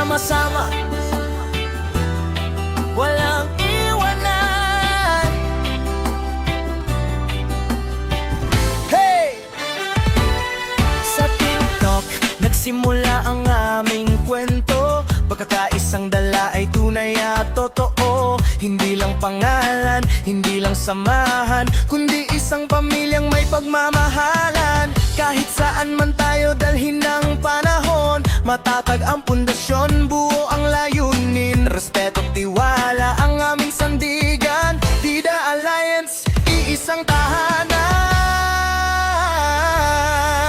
sama-sama, walang iwanan. Hey! Sa TikTok, nagsimula ang aming kwento. Pagkakaisang dala ay tunay at totoo. Hindi lang pangalan, hindi lang samahan, kundi isang pamilyang may pagmamahalan. Kahit saan man tayo dalhin ng panahon, matatag ang pundasyon, buo ang layunin. Respeto at tiwala ang aming sandigan. Dida Alliance, iisang tahanan.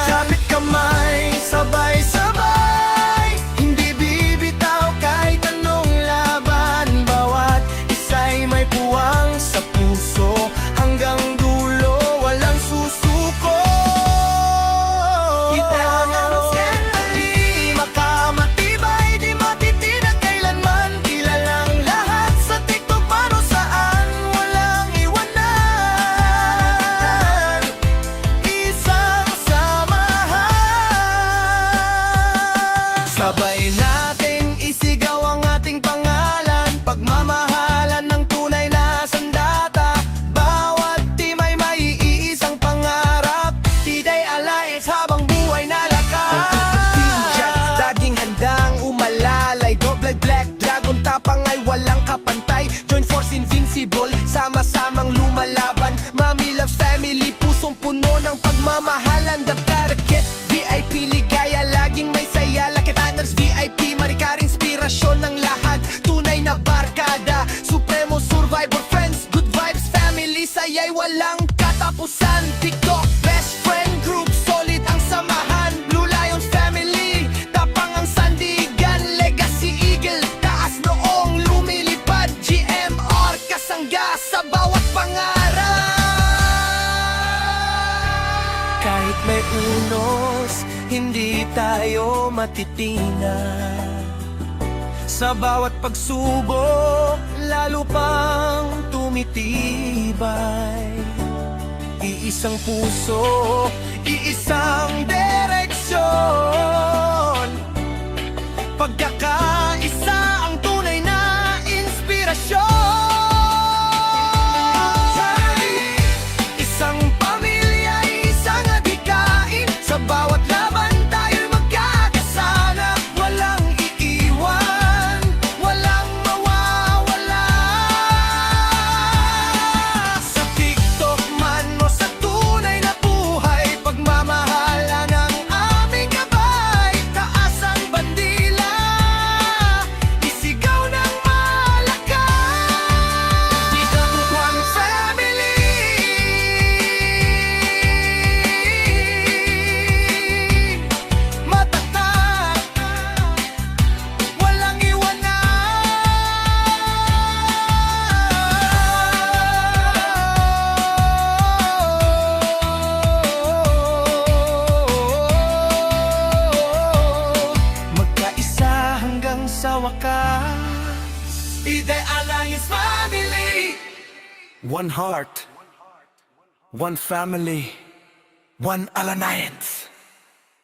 Kapit kamay, sabay-sabay, hindi bibitaw kahit anong laban. Bawat isa'y may puwang sa puso, hanggang dulo walang susuko. Kita ang family, makamatibay, di matitinag kailanman. Kilalang lahat sa TikTok, paano saan, walang iwanan. Isang samahan, sabay nating isigaw ang ating pangalan. Pagmamahalan ng tunay na sandata, bawat team ay may iisang pangarap. Tiday Alliance habang buhay na lakas. Laging handang umalalay, double black dragon, tapang ay walang kapantay. Join force invincible, sama-samang lumalaban. Mami loves family, pusong puno ng pagmamahalan. The Paraket, VIP ligaya, laging may saya. Lakitanas VIP, marikar inspirasyon ng lahat. Tunay na barkada, supremo survivor friends, good vibes family, saya'y walang katapusan. TikTok best friend group, solid ang samahan. Blue Lions family, tapang ang sandigan. Legacy Eagle, taas noong lumilipad. GMR kasangga sa bawat pangarap. Kahit may unos, hindi tayo matitinag. Sa bawat pagsubok, lalo pang tumitibay. Iisang puso, iisang direksyon. Pagkakaisa ang tunay na inspirasyon. Isang pamilya, isang adhikain. Sa bawat laban tayo'y magkakasama. Walang iiwan, walang mawawala. Sa TikTok man o sa tunay na buhay, pagmamahalan ang aming gabay. Taas ang bandila, isigaw ng malakas. Dito one family, matatag, walang iwanan. Magkaisa hanggang sa wakas. Tiday Alliance family, one heart, one family, one alliance.